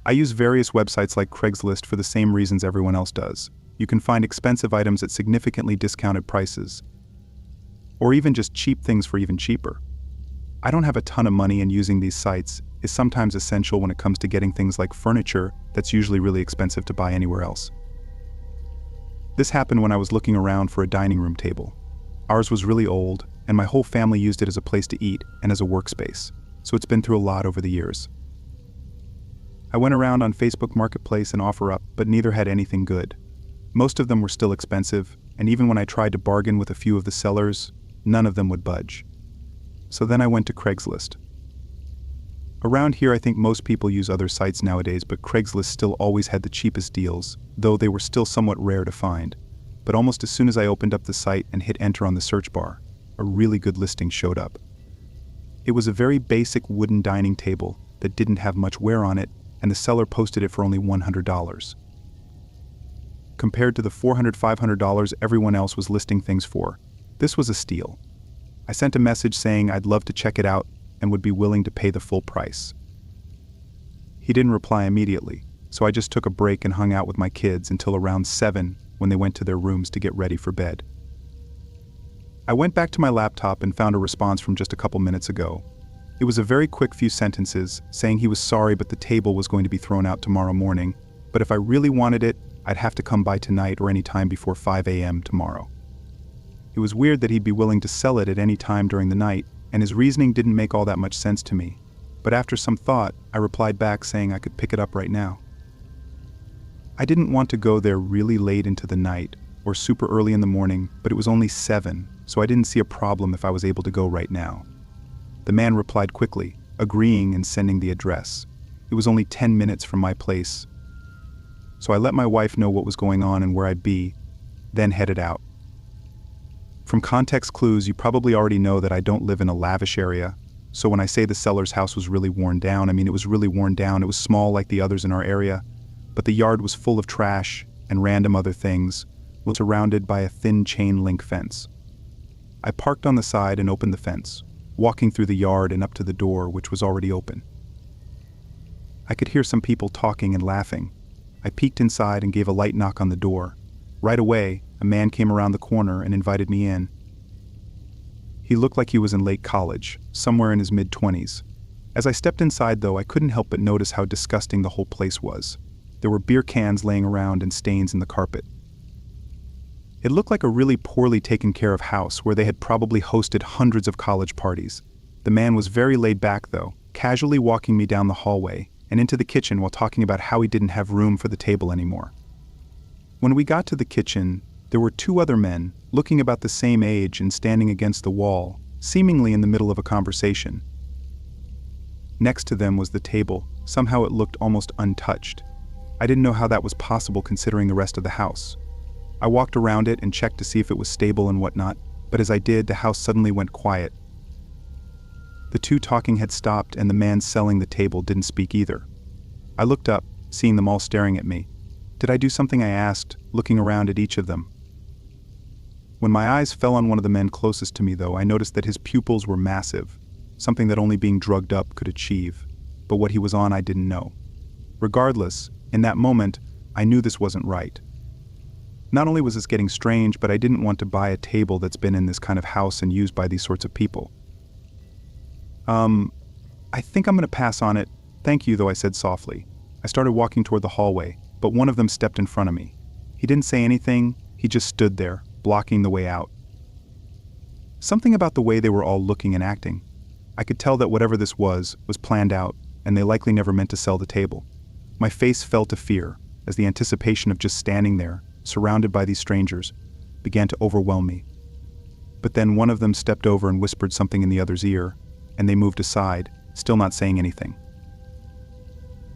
I use various websites like Craigslist for the same reasons everyone else does. You can find expensive items at significantly discounted prices, or even just cheap things for even cheaper. I don't have a ton of money, and using these sites is sometimes essential when it comes to getting things like furniture that's usually really expensive to buy anywhere else. This happened when I was looking around for a dining room table. Ours was really old, and my whole family used it as a place to eat and as a workspace, so it's been through a lot over the years. I went around on Facebook Marketplace and OfferUp, but neither had anything good. Most of them were still expensive, and even when I tried to bargain with a few of the sellers, none of them would budge. So then I went to Craigslist. Around here, I think most people use other sites nowadays, but Craigslist still always had the cheapest deals, though they were still somewhat rare to find. But almost as soon as I opened up the site and hit enter on the search bar, a really good listing showed up. It was a very basic wooden dining table that didn't have much wear on it, and the seller posted it for only $100. Compared to the $400, $500 everyone else was listing things for, this was a steal. I sent a message saying I'd love to check it out and would be willing to pay the full price. He didn't reply immediately, so I just took a break and hung out with my kids until around 7 when they went to their rooms to get ready for bed. I went back to my laptop and found a response from just a couple minutes ago. It was a very quick few sentences saying he was sorry but the table was going to be thrown out tomorrow morning, but if I really wanted it, I'd have to come by tonight or any time before 5 a.m. tomorrow. It was weird that he'd be willing to sell it at any time during the night, and his reasoning didn't make all that much sense to me. But after some thought, I replied back saying I could pick it up right now. I didn't want to go there really late into the night or super early in the morning, but it was only 7, so I didn't see a problem if I was able to go right now. The man replied quickly, agreeing and sending the address. It was only 10 minutes from my place, so I let my wife know what was going on and where I'd be, then headed out. From context clues, you probably already know that I don't live in a lavish area, so when I say the seller's house was really worn down, I mean it was really worn down. It was small like the others in our area, but the yard was full of trash and random other things, was surrounded by a thin chain link fence. I parked on the side and opened the fence, walking through the yard and up to the door, which was already open. I could hear some people talking and laughing. I peeked inside and gave a light knock on the door. Right away, a man came around the corner and invited me in. He looked like he was in late college, somewhere in his mid-20s. As I stepped inside, though, I couldn't help but notice how disgusting the whole place was. There were beer cans laying around and stains in the carpet. It looked like a really poorly taken care of house where they had probably hosted hundreds of college parties. The man was very laid back, though, casually walking me down the hallway and into the kitchen while talking about how he didn't have room for the table anymore. When we got to the kitchen, there were 2 other men, looking about the same age and standing against the wall, seemingly in the middle of a conversation. Next to them was the table. Somehow it looked almost untouched. I didn't know how that was possible considering the rest of the house. I walked around it and checked to see if it was stable and whatnot, but as I did, the house suddenly went quiet. The 2 talking had stopped and the man selling the table didn't speak either. I looked up, seeing them all staring at me. Did I do something? I asked, looking around at each of them. When my eyes fell on one of the men closest to me, though, I noticed that his pupils were massive, something that only being drugged up could achieve, but what he was on I didn't know. Regardless, in that moment, I knew this wasn't right. Not only was this getting strange, but I didn't want to buy a table that's been in this kind of house and used by these sorts of people. I think I'm going to pass on it. Thank you, though, I said softly. I started walking toward the hallway, but one of them stepped in front of me. He didn't say anything, he just stood there, blocking the way out. Something about the way they were all looking and acting. I could tell that whatever this was planned out, and they likely never meant to sell the table. My face fell to fear, as the anticipation of just standing there, surrounded by these strangers, began to overwhelm me. But then one of them stepped over and whispered something in the other's ear, and they moved aside, still not saying anything.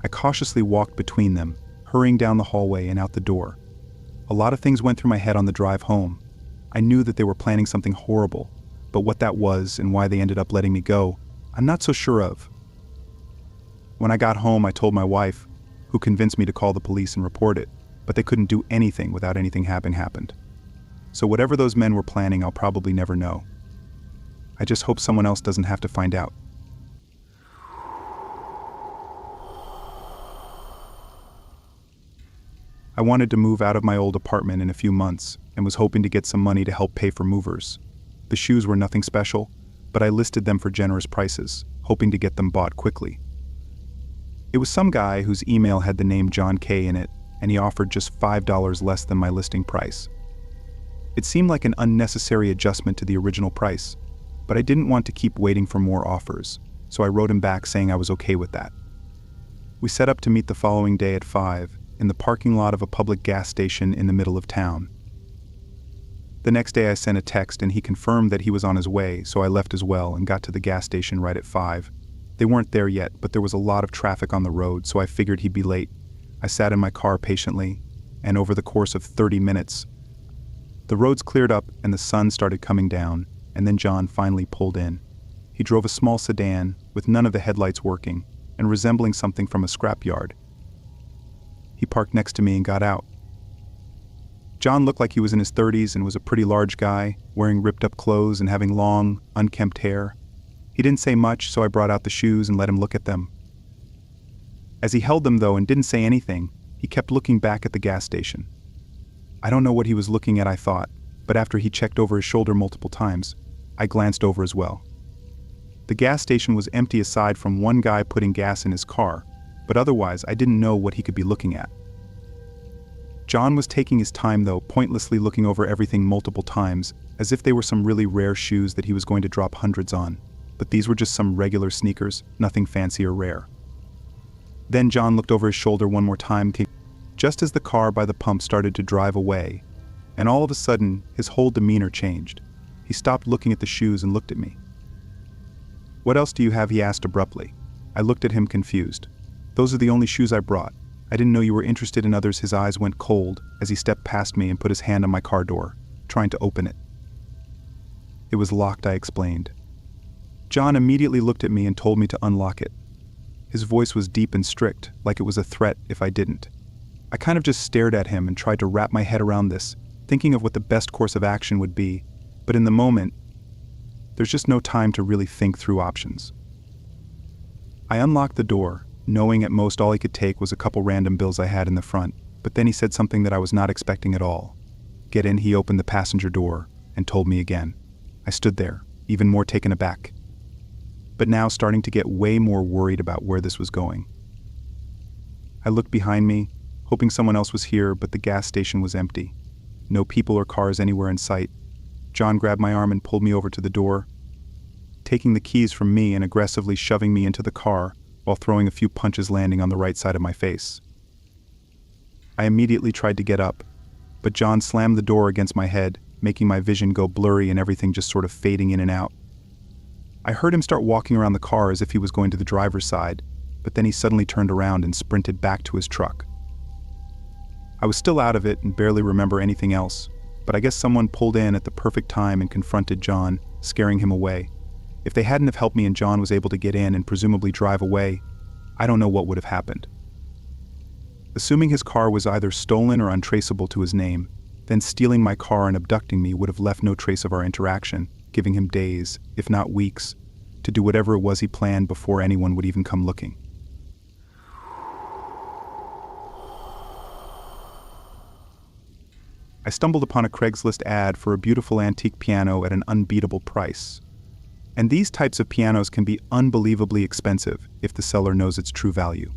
I cautiously walked between them, hurrying down the hallway and out the door. A lot of things went through my head on the drive home. I knew that they were planning something horrible, but what that was and why they ended up letting me go, I'm not so sure of. When I got home, I told my wife, who convinced me to call the police and report it, but they couldn't do anything without anything having happened. So whatever those men were planning, I'll probably never know. I just hope someone else doesn't have to find out. I wanted to move out of my old apartment in a few months and was hoping to get some money to help pay for movers. The shoes were nothing special, but I listed them for generous prices, hoping to get them bought quickly. It was some guy whose email had the name John K in it, and he offered just $5 less than my listing price. It seemed like an unnecessary adjustment to the original price, but I didn't want to keep waiting for more offers, so I wrote him back saying I was okay with that. We set up to meet the following day at 5 in the parking lot of a public gas station in the middle of town. The next day I sent a text and he confirmed that he was on his way, so I left as well and got to the gas station right at 5. They weren't there yet, but there was a lot of traffic on the road, so I figured he'd be late. I sat in my car patiently, and over the course of 30 minutes, the roads cleared up and the sun started coming down, and then John finally pulled in. He drove a small sedan with none of the headlights working and resembling something from a scrapyard. He parked next to me and got out. John looked like he was in his 30s and was a pretty large guy, wearing ripped-up clothes and having long, unkempt hair. He didn't say much, so I brought out the shoes and let him look at them. As he held them, though, and didn't say anything, he kept looking back at the gas station. I don't know what he was looking at, I thought, but after he checked over his shoulder multiple times, I glanced over as well. The gas station was empty aside from one guy putting gas in his car, but otherwise I didn't know what he could be looking at. John was taking his time, though, pointlessly looking over everything multiple times, as if they were some really rare shoes that he was going to drop hundreds on. But these were just some regular sneakers, nothing fancy or rare. Then John looked over his shoulder one more time, just as the car by the pump started to drive away, and all of a sudden, his whole demeanor changed. He stopped looking at the shoes and looked at me. "What else do you have?" he asked abruptly. I looked at him confused. "Those are the only shoes I brought. I didn't know you were interested in others." His eyes went cold as he stepped past me and put his hand on my car door, trying to open it. "It was locked," I explained. John immediately looked at me and told me to unlock it. His voice was deep and strict, like it was a threat if I didn't. I kind of just stared at him and tried to wrap my head around this, thinking of what the best course of action would be, but in the moment, there's just no time to really think through options. I unlocked the door, knowing at most all he could take was a couple random bills I had in the front, but then he said something that I was not expecting at all. "Get in." He opened the passenger door and told me again. I stood there, even more taken aback, but now starting to get way more worried about where this was going. I looked behind me, hoping someone else was here, but the gas station was empty. No people or cars anywhere in sight. John grabbed my arm and pulled me over to the door, taking the keys from me and aggressively shoving me into the car while throwing a few punches landing on the right side of my face. I immediately tried to get up, but John slammed the door against my head, making my vision go blurry and everything just sort of fading in and out. I heard him start walking around the car as if he was going to the driver's side, but then he suddenly turned around and sprinted back to his truck. I was still out of it and barely remember anything else, but I guess someone pulled in at the perfect time and confronted John, scaring him away. If they hadn't have helped me and John was able to get in and presumably drive away, I don't know what would have happened. Assuming his car was either stolen or untraceable to his name, then stealing my car and abducting me would have left no trace of our interaction, giving him days, if not weeks, to do whatever it was he planned before anyone would even come looking. I stumbled upon a Craigslist ad for a beautiful antique piano at an unbeatable price. And these types of pianos can be unbelievably expensive if the seller knows its true value.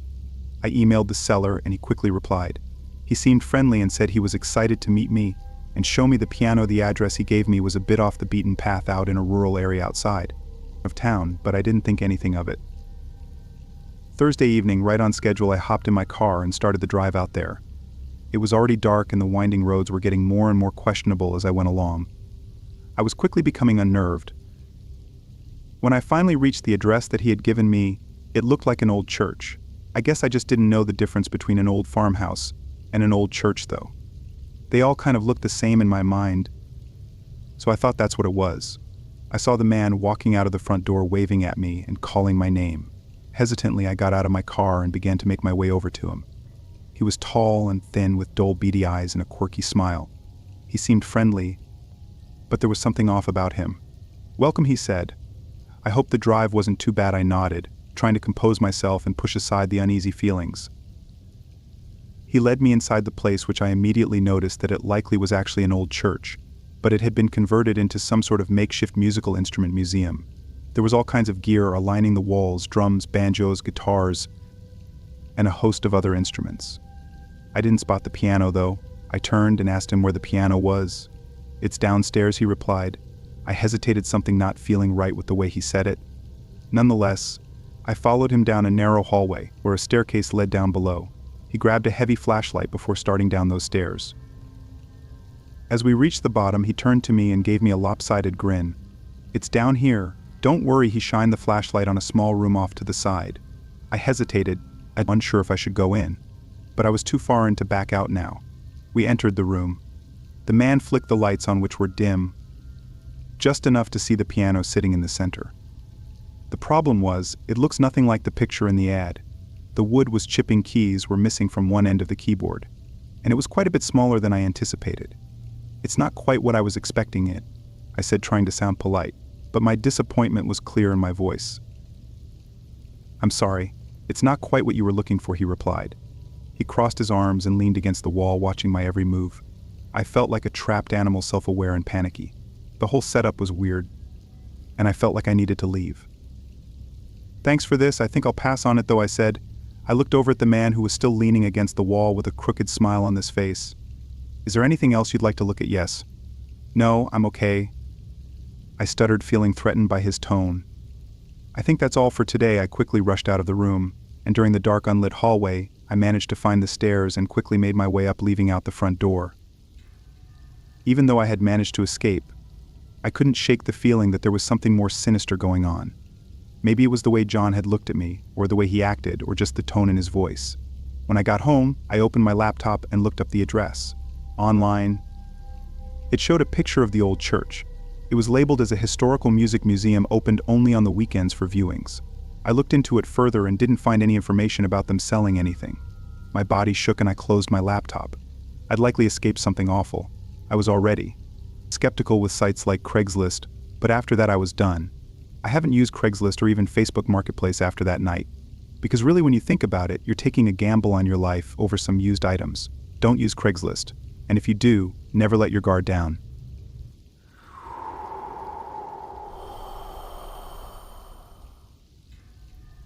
I emailed the seller and he quickly replied. He seemed friendly and said he was excited to meet me and show me the piano. The address he gave me was a bit off the beaten path out in a rural area outside of town, but I didn't think anything of it. Thursday evening, right on schedule, I hopped in my car and started the drive out there. It was already dark and the winding roads were getting more and more questionable as I went along. I was quickly becoming unnerved. When I finally reached the address that he had given me, it looked like an old church. I guess I just didn't know the difference between an old farmhouse and an old church, though. They all kind of looked the same in my mind, so I thought that's what it was. I saw the man walking out of the front door waving at me and calling my name. Hesitantly, I got out of my car and began to make my way over to him. He was tall and thin with dull beady eyes and a quirky smile. He seemed friendly, but there was something off about him. "Welcome," he said. I hoped the drive wasn't too bad. I nodded, trying to compose myself and push aside the uneasy feelings. He led me inside the place, which I immediately noticed that it likely was actually an old church, but it had been converted into some sort of makeshift musical instrument museum. There was all kinds of gear aligning the walls: drums, banjos, guitars, and a host of other instruments. I didn't spot the piano, though. I turned and asked him where the piano was. "It's downstairs," he replied. I hesitated, something not feeling right with the way he said it. Nonetheless, I followed him down a narrow hallway where a staircase led down below. He grabbed a heavy flashlight before starting down those stairs. As we reached the bottom, he turned to me and gave me a lopsided grin. "It's down here. Don't worry." He shined the flashlight on a small room off to the side. I hesitated, unsure if I should go in, but I was too far in to back out now. We entered the room. The man flicked the lights on, which were dim, just enough to see the piano sitting in the center. The problem was, it looks nothing like the picture in the ad. The wood was chipping, keys were missing from one end of the keyboard, and it was quite a bit smaller than I anticipated. "It's not quite what I was expecting it," I said, trying to sound polite, but my disappointment was clear in my voice. "I'm sorry, it's not quite what you were looking for," he replied. He crossed his arms and leaned against the wall, watching my every move. I felt like a trapped animal, self-aware and panicky. The whole setup was weird, and I felt like I needed to leave. "Thanks for this, I think I'll pass on it though," I said. I looked over at the man, who was still leaning against the wall with a crooked smile on his face. "Is there anything else you'd like to look at?" "Yes." "No, I'm okay," I stuttered, feeling threatened by his tone. "I think that's all for today." I quickly rushed out of the room, and during the dark, unlit hallway, I managed to find the stairs and quickly made my way up, leaving out the front door. Even though I had managed to escape, I couldn't shake the feeling that there was something more sinister going on. Maybe it was the way John had looked at me, or the way he acted, or just the tone in his voice. When I got home, I opened my laptop and looked up the address. Online, it showed a picture of the old church. It was labeled as a historical music museum, opened only on the weekends for viewings. I looked into it further and didn't find any information about them selling anything. My body shook and I closed my laptop. I'd likely escaped something awful. I was already skeptical with sites like Craigslist, but after that I was done. I haven't used Craigslist or even Facebook Marketplace after that night. Because really, when you think about it, you're taking a gamble on your life over some used items. Don't use Craigslist. And if you do, never let your guard down.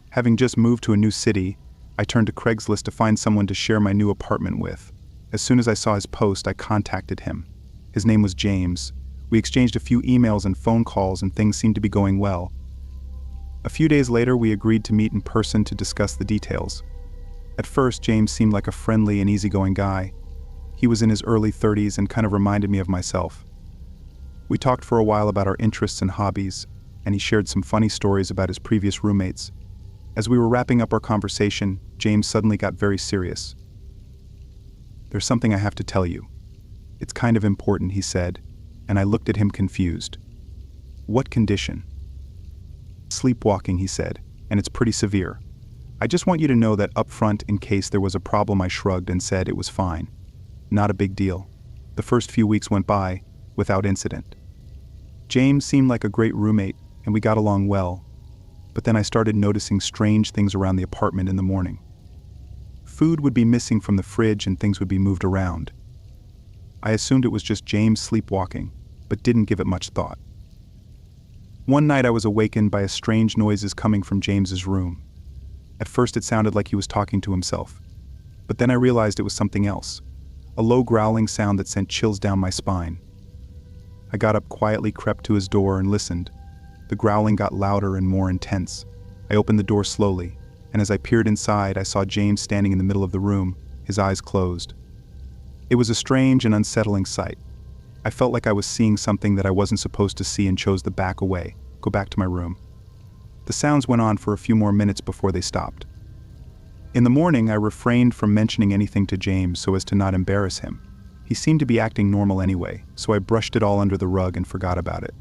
Having just moved to a new city, I turned to Craigslist to find someone to share my new apartment with. As soon as I saw his post, I contacted him. His name was James. We exchanged a few emails and phone calls, and things seemed to be going well. A few days later, we agreed to meet in person to discuss the details. At first, James seemed like a friendly and easygoing guy. He was in his early 30s and kind of reminded me of myself. We talked for a while about our interests and hobbies, and he shared some funny stories about his previous roommates. As we were wrapping up our conversation, James suddenly got very serious. "There's something I have to tell you. It's kind of important," he said, and I looked at him confused. "What condition?" "Sleepwalking," he said, "and it's pretty severe. I just want you to know that up front in case there was a problem." I shrugged and said it was fine. Not a big deal. The first few weeks went by without incident. James seemed like a great roommate, and we got along well. But then I started noticing strange things around the apartment in the morning. Food would be missing from the fridge and things would be moved around. I assumed it was just James sleepwalking, but didn't give it much thought. One night I was awakened by strange noises coming from James's room. At first it sounded like he was talking to himself, but then I realized it was something else, a low growling sound that sent chills down my spine. I got up quietly, crept to his door, and listened. The growling got louder and more intense. I opened the door slowly, and as I peered inside, I saw James standing in the middle of the room, his eyes closed. It was a strange and unsettling sight. I felt like I was seeing something that I wasn't supposed to see and chose to go back to my room. The sounds went on for a few more minutes before they stopped. In the morning, I refrained from mentioning anything to James so as to not embarrass him. He seemed to be acting normal anyway, so I brushed it all under the rug and forgot about it.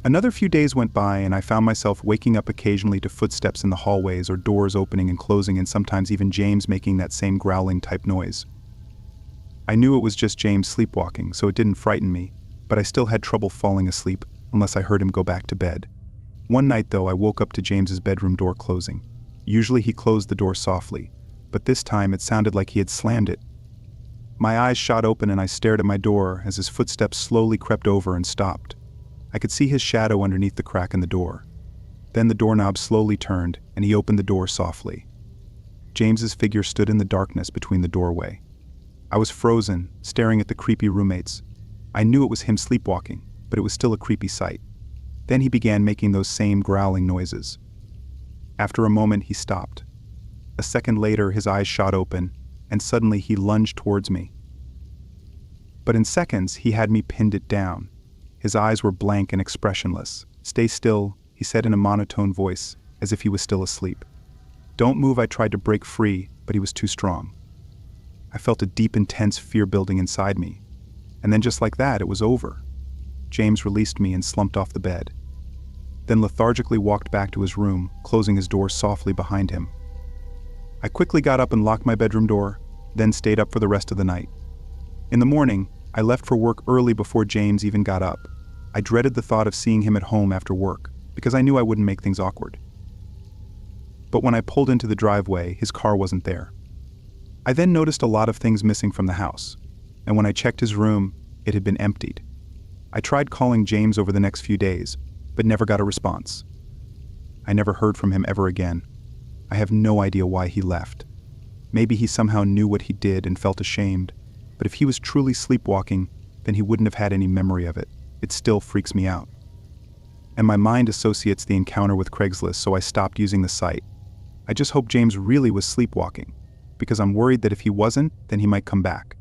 Another few days went by, and I found myself waking up occasionally to footsteps in the hallways or doors opening and closing, and sometimes even James making that same growling type noise. I knew it was just James sleepwalking, so it didn't frighten me, but I still had trouble falling asleep unless I heard him go back to bed. One night, though, I woke up to James's bedroom door closing. Usually he closed the door softly, but this time it sounded like he had slammed it. My eyes shot open and I stared at my door as his footsteps slowly crept over and stopped. I could see his shadow underneath the crack in the door. Then the doorknob slowly turned and he opened the door softly. James's figure stood in the darkness between the doorway. I was frozen, staring at the creepy roommates. I knew it was him sleepwalking, but it was still a creepy sight. Then he began making those same growling noises. After a moment, he stopped. A second later, his eyes shot open, and suddenly he lunged towards me. But in seconds, he had me pinned it down. His eyes were blank and expressionless. "Stay still," he said in a monotone voice, as if he was still asleep. "Don't move." I tried to break free, but he was too strong. I felt a deep, intense fear building inside me. And then just like that, it was over. James released me and slumped off the bed. Then lethargically walked back to his room, closing his door softly behind him. I quickly got up and locked my bedroom door, then stayed up for the rest of the night. In the morning, I left for work early before James even got up. I dreaded the thought of seeing him at home after work, because I knew I wouldn't make things awkward. But when I pulled into the driveway, his car wasn't there. I then noticed a lot of things missing from the house, and when I checked his room, it had been emptied. I tried calling James over the next few days, but never got a response. I never heard from him ever again. I have no idea why he left. Maybe he somehow knew what he did and felt ashamed, but if he was truly sleepwalking, then he wouldn't have had any memory of it. It still freaks me out. And my mind associates the encounter with Craigslist, so I stopped using the site. I just hope James really was sleepwalking, because I'm worried that if he wasn't, then he might come back.